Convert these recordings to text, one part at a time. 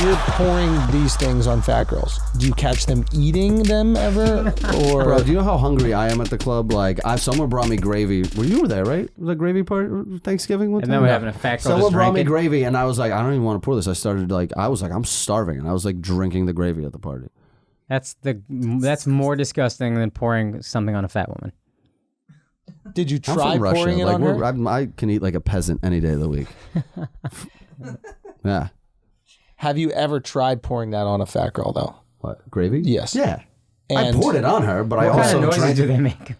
you're pouring these things on fat girls, do you catch them eating them ever? Or bro, do you know how hungry I am at the club? Like, someone brought me gravy. You were there, right? Was that gravy part Thanksgiving one time? And then we're having a fat girl. Someone brought me gravy, and I was like, I don't even want to pour this. I was like, I'm starving, and I was like drinking the gravy at the party. That's more disgusting than pouring something on a fat woman. Did you I'm try from Russia. pouring it Like, on her? I can eat like a peasant any day of the week. Yeah. Have you ever tried pouring that on a fat girl, though? What, gravy? Yes. Yeah. And I poured it on her, but I What also kind of noises drank do they make?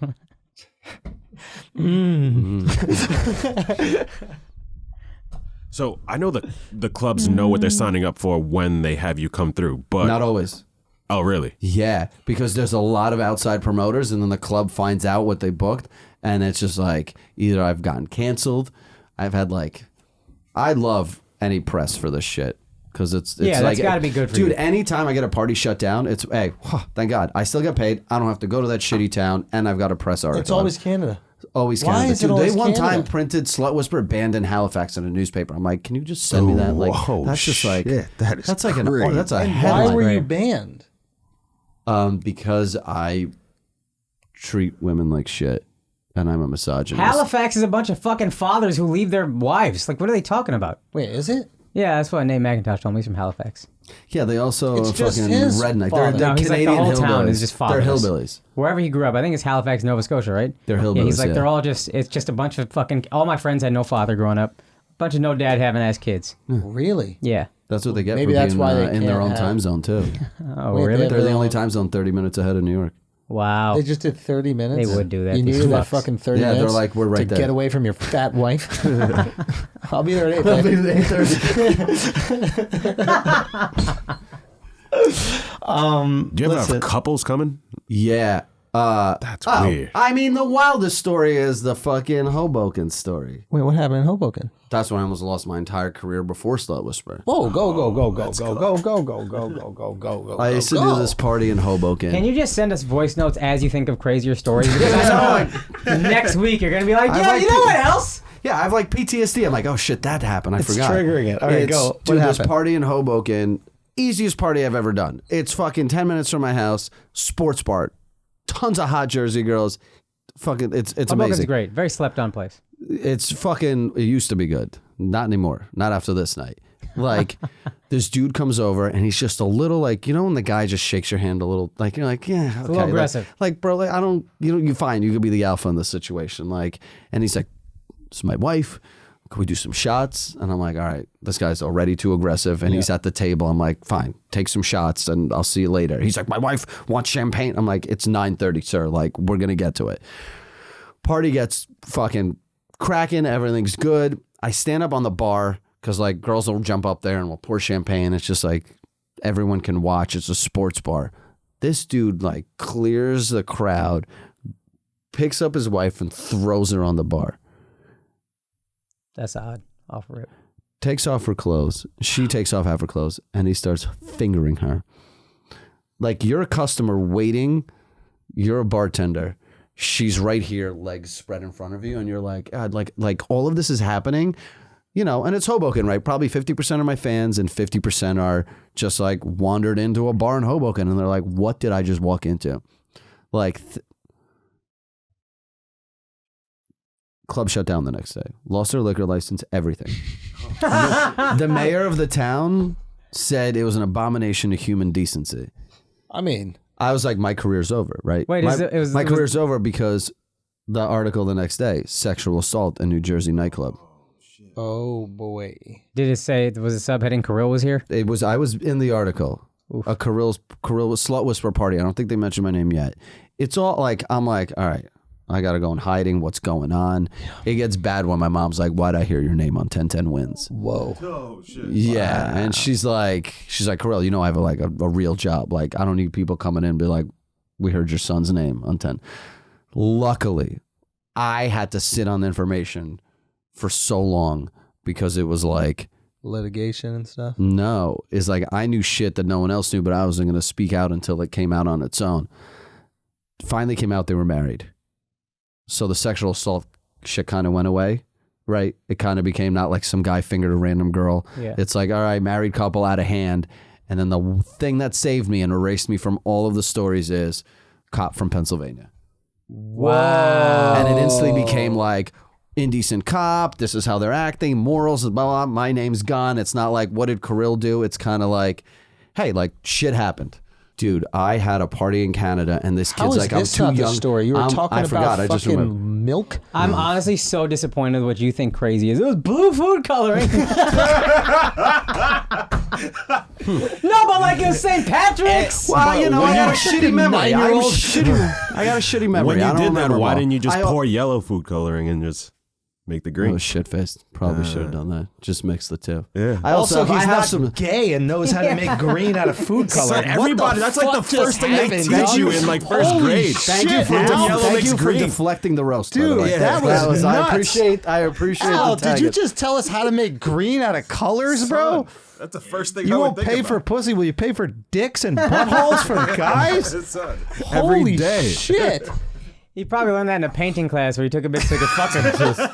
So I know that the clubs know what they're signing up for when they have you come through, but Not always. Oh, really? Yeah, because there's a lot of outside promoters, and then the club finds out what they booked, and it's just like either I've gotten canceled, I've had like, I love any press for this shit because it's Yeah, like, that's gotta be good for you. dude. Anytime I get a party shut down, it's hey, thank God, I still get paid. I don't have to go to that shitty town, and I've got a press article. It's always Canada. Always Why Canada. is it Dude, always they one Canada? time printed Slut Whisper banned in Halifax in a newspaper. I'm like, can you just send me that? Like, Whoa, that's just like that is that's like crazy. that's a And headline. why were you banned? Because I treat women like shit, and I'm a misogynist. Halifax is a bunch of fucking fathers who leave their wives. Like, what are they talking about? Wait, is it? Yeah, that's what Nate McIntosh told me. He's from Halifax. Yeah, they also It's are just fucking his redneck. father. They're No, he's like the Canadian whole town hillbillies. is just They're fathers. hillbillies. Wherever he grew up, I think it's Halifax, Nova Scotia, right? They're hillbillies. Yeah, he's like, yeah. they're all just, it's just a bunch of fucking, all my friends had no father growing up. Bunch of no dad having ass kids. Really? Yeah. That's what they get Maybe for that's being why they in their can't own have- time zone too. Oh, Wait, really? They're the only own- time zone 30 minutes ahead of New York. Wow. They just did 30 minutes? They would do that, You these needed that fucks. fucking 30 Yeah, they're minutes like, we're right to there. get away from your fat wife? I'll be there at 8. I'll be babe. there at 8:30. Do you ever Listen. have couples coming? Yeah. That's weird. I mean, the wildest story is the fucking Hoboken story. Wait, what happened in Hoboken? That's when I almost lost my entire career before Slut Whisper. Whoa, go, go, go, go, go, go, go, go, go, go, go, go, go. I used to do this party in Hoboken. Can you just send us voice notes as you think of crazier stories? Because I know next week you're going to be like, I yeah, like you know the- what else? Yeah, I have like PTSD. I'm like, oh shit, that happened. I It's forgot. triggering it. All right, It's- go. What Dude, this happened? party in Hoboken, easiest party I've ever done. It's fucking 10 minutes from my house, sports bar, tons of hot Jersey girls. Fucking, it's Hoboken's amazing. great. Very slept on place. It's fucking, it used to be good. Not anymore. Not after this night. Like, this dude comes over and he's just a little like, you know, when the guy just shakes your hand a little, like, you're like, yeah, okay. a little aggressive. Like, bro, like, I don't, you fine. You could be the alpha in this situation. Like, and he's like, this is my wife. Can we do some shots? And I'm like, all right, this guy's already too aggressive. And he's at the table. I'm like, fine, take some shots and I'll see you later. He's like, my wife wants champagne. I'm like, it's 9:30, sir. Like, we're going to get to it. Party gets fucking cracking. Everything's good. I stand up on the bar because like girls will jump up there and we'll pour champagne. It's just like everyone can watch. It's a sports bar. This dude like clears the crowd, picks up his wife and throws her on the bar. That's odd. Off rip. Takes off her clothes. She takes off half her clothes and he starts fingering her. Like, you're a customer waiting. You're a bartender. She's right here, legs spread in front of you. And you're like, God, like all of this is happening, you know, and it's Hoboken, right? Probably 50% of my fans and 50% are just like wandered into a bar in Hoboken. And they're like, what did I just walk into? Like, club shut down the next day. Lost their liquor license, everything. The mayor of the town said it was an abomination to human decency. I mean, I was like, my career's over, right? Wait, my career's over because the article the next day, sexual assault in New Jersey nightclub. oh boy. Did it say, was the subheading Kirill was here? It was, I was in the article. A Kirill was Slut Whisper party. I don't think they mentioned my name yet. It's all like, I'm like, all right, I got to go in hiding. What's going on? It gets bad when my mom's like, why'd I hear your name on 1010 Wins? Whoa. Oh shit. Yeah. And she's like, Kirill, you know, I have a real job. Like, I don't need people coming in and be like, we heard your son's name on 10. Luckily, I had to sit on the information for so long because it was like, Litigation and stuff? no, it's like I knew shit that no one else knew, but I wasn't going to speak out until it came out on its own. Finally came out they were married. So the sexual assault shit kind of went away, right? It kind of became not like some guy fingered a random girl. Yeah. It's like, all right, married couple out of hand. And then the thing that saved me and erased me from all of the stories is cop from Pennsylvania. Wow. And it instantly became like, indecent cop, this is how they're acting, morals, blah, blah, my name's gone. It's not like, what did Kirill do? It's kind of like, hey, like, shit happened. Dude, I had a party in Canada, and this kid's like, I'm too young. The story? You were talking about fucking milk? I'm honestly so disappointed with what you think crazy is. It was blue food coloring. No, but like it was St. Patrick's. Well, you know, I got a shitty memory. I got a shitty memory. When you I don't did that, remember why well. didn't you just pour yellow food coloring and just make the I green? was shit-faced. Probably should have done that. Just mix the two. Yeah. I also, he's I have not some. gay and knows how to make green out of food color. Son, everybody, that's like the first thing they teach you in like first grade. Thank you for Yellow thank makes you for green. deflecting the roast, by the Dude, way. that was nuts. I appreciate Al, the did tag you it. just tell us how to make green out of colors, bro? That's the first thing You I would won't think pay about. for pussy. Will you pay for dicks and buttholes for guys? Son, Holy every day. shit. He probably learned that in a painting class where he took a bit to fuck him.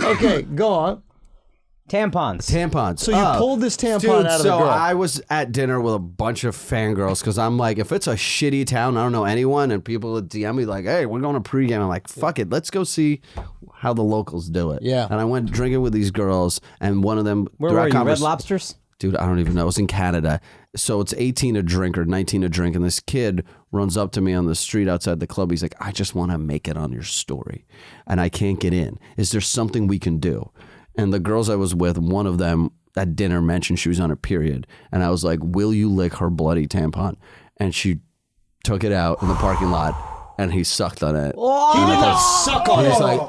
Okay, go on. Tampons. So you pulled this tampon Dude, out of the so girl. I was at dinner with a bunch of fangirls because I'm like, if it's a shitty town, I don't know anyone, and people would DM me like, hey, we're going to pregame. I'm like, fuck it, let's go see how the locals do it. Yeah. And I went drinking with these girls, and one of them... Where were you? Red Lobsters? Dude, I don't even know. It was in Canada. So it's 18 a drink or 19 a drink, and this kid runs up to me on the street outside the club. He's like, I just want to make it on your story, and I can't get in. Is there something we can do? And the girls I was with, one of them at dinner mentioned she was on her period. And I was like, will you lick her bloody tampon? And she took it out in the parking lot, and he sucked on it. He did not suck on He's it. like,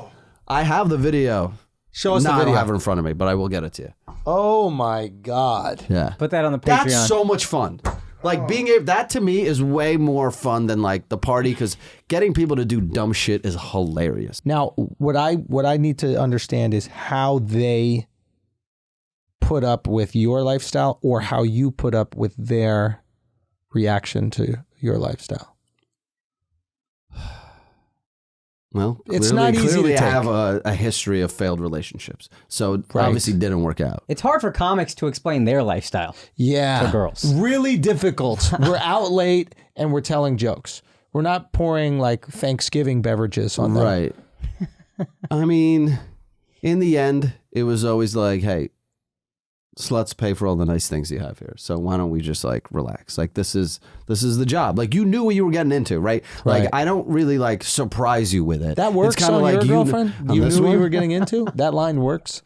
I have the video. Show us no, the I video. don't have it in front of me, but I will get it to you. Oh my God. Yeah. Put that on the Patreon. That's so much fun. Like being able, that to me is way more fun than like the party, because getting people to do dumb shit is hilarious. Now, what I need to understand is how they put up with your lifestyle or how you put up with their reaction to your lifestyle. Well, It's not easy to clearly take. I have a history of failed relationships, so it Right. obviously didn't work out. It's hard for comics to explain their lifestyle. Yeah. For girls. Really difficult. We're out late and we're telling jokes. We're not pouring like Thanksgiving beverages on them. Right. I mean, in the end, it was always like, hey, sluts pay for all the nice things you have here. So why don't we just like relax? Like this is the job. Like you knew what you were getting into, right? Right. Like I don't really like surprise you with it. That works It's kinda on your you girlfriend? on You this knew what you one? were getting into? That line works?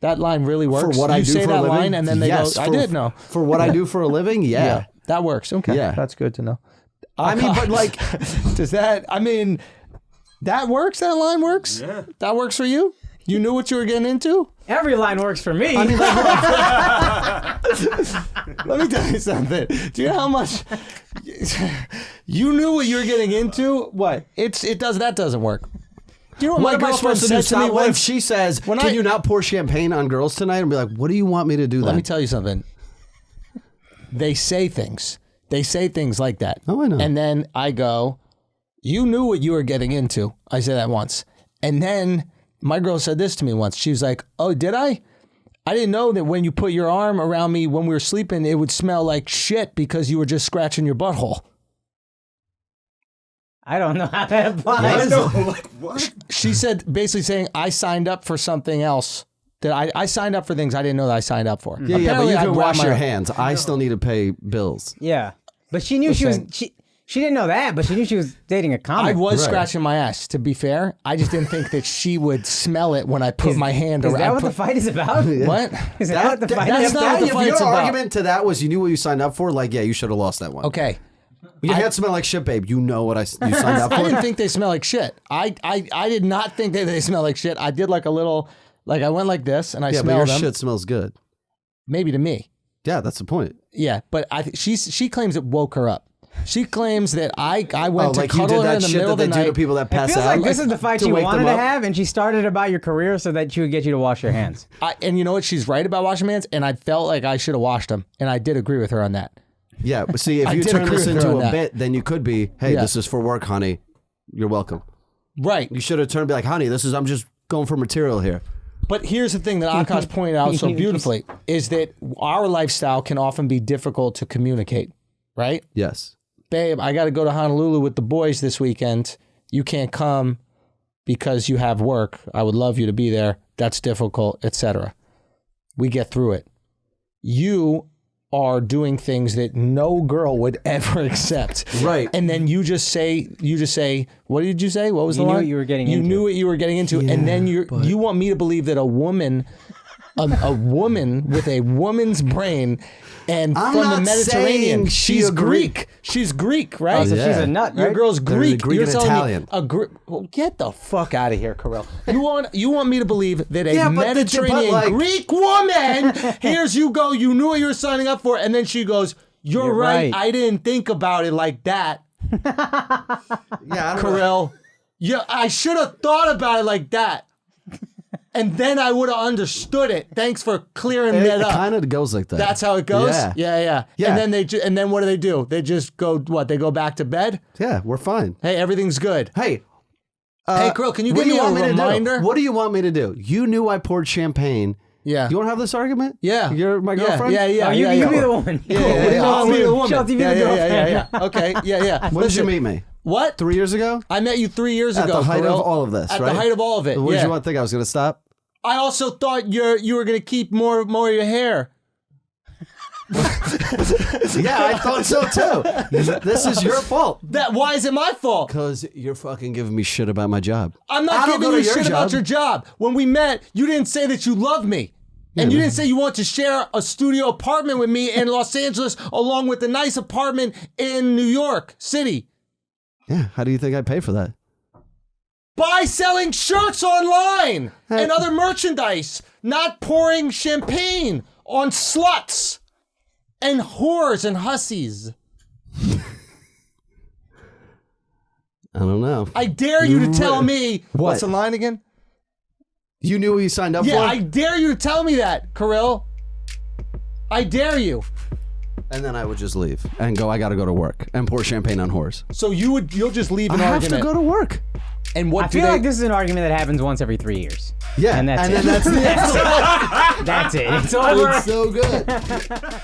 That line really works? For what you I do say for that a living? line and then they Yes, go, I for- did know. For what I do for a living, yeah. That works. Okay. Yeah. That's good to know. I mean, but like, Does that, I mean, that works? That line works? Yeah. That works for you? You knew what you were getting into? Every line works for me. Let me tell you something. Do you know how much you knew what you were getting into? What? That doesn't work. Do you know what what my am I girlfriend supposed to do? said to me Stop. What if once? she says, When can I- you not pour champagne on girls tonight? And be like, what do you want me to do then? Let me tell you something. They say things. They say things like that. Oh, I know. And then I go, you knew what you were getting into. I said that once. And then my girl said this to me once. She was like, oh, did I? I didn't know that when you put your arm around me when we were sleeping, it would smell like shit because you were just scratching your butthole. I don't know how that applies. Like what? She said, basically saying, I signed up for something else. That I signed up for things I didn't know that I signed up for. Yeah, but Apparently, you I can grabbed wash my- your hands. I still need to pay bills. Yeah. But she knew she didn't know that, but she knew she was dating a I comic. was Right. scratching my ass, to be fair. I just didn't think that she would smell it when I put my hand Is around. that what the fight is about? What? Is that what the fight that's is not about? what the If fight's your about. argument to that was you knew what you signed up for, like, yeah, you should have lost that one. Okay. Your hands smell like shit, babe. You know what you signed up I for? didn't think they smell like shit. I did not think that they smell like shit. I did like a little, like I went like this and I Yeah, but smelled your them. shit smells good. Maybe to me. Yeah, that's the point. Yeah, but she claims it woke her up. She claims that I went to like you cuddle did her that in the shit middle that of the they do to night. people that It pass feels out. like this is the fight to she wake wanted them to up. have, and she started about your career so that she would get you to wash your hands. And you know what? She's right about washing my hands, and I felt like I should have washed them, and I did agree with her on that. Yeah, but see, if I you did turn agree this with her into on a that. bit, then you could be, hey, Yeah. this is for work, honey. You're welcome. Right. You should have turned and be like, honey, I'm just going for material here. But here's the thing that Akaash pointed out so beautifully is that our lifestyle can often be difficult to communicate, right? Yes. Babe, I got to go to Honolulu with the boys this weekend. You can't come because you have work. I would love you to be there. That's difficult, etc. We get through it. You are doing things that no girl would ever accept. Right. And then you just say, what did you say? What was the line? You knew what you were getting into. You knew what you were getting into. Yeah, and then you want me to believe that a woman with a woman's brain and I'm from the not Mediterranean, saying she's Greek. She's Greek, right? Oh, so she's a nut, right? Your girl's They're Greek. Greek You're and telling Italian. me well, get the fuck out of here, Carell. You want me to believe that a Yeah, but Mediterranean like- Greek woman, here's you go, you knew what you were signing up for, and then she goes, You're right. I didn't think about it like that, Yeah, I don't know. Carell. Yeah, I should have thought about it like that. And then I would have understood it. Thanks for clearing that It up. kind of goes like that. That's how it goes? Yeah. And then and then what do? They just go, what? They go back to bed? Yeah, we're fine. Hey, everything's good. Hey. Hey, Krill, can you what give do me a want to do? reminder? What do you want me to do? You knew I poured champagne. Yeah. You want to have this argument? Yeah. You're my girlfriend? Yeah. Oh, you be the woman. Yeah. I'll be the woman. Schulz, you be the girlfriend. Yeah. Okay. Yeah. When did you meet me? What? 3 years ago? I met you 3 years At ago. the height Krill. of all of this, At right? the height of all of it. What did yeah. you think I was going to stop? I also thought you were going to keep more of your hair. Yeah, I thought so too. This is your fault. Why is it my fault? Because you're fucking giving me shit about my job. I'm not giving you shit about your job. When we met, you didn't say that you love me. And you didn't say you want to share a studio apartment with me in Los Angeles along with a nice apartment in New York City. Yeah, how do you think I pay for that? By selling shirts online and other merchandise, not pouring champagne on sluts and whores and hussies. I don't know. I dare you to tell me. What? What's the line again? You knew what you signed up Yeah, for? I dare you to tell me that, Carell. I dare you. And then I would just leave and go, I got to go to work and pour champagne on whores. So you'll just leave an I have argument. to go to work. And what I feel like this is an argument that happens once every 3 years. Yeah, And that's and it. then that's the end. That's it. It's over. It's so good.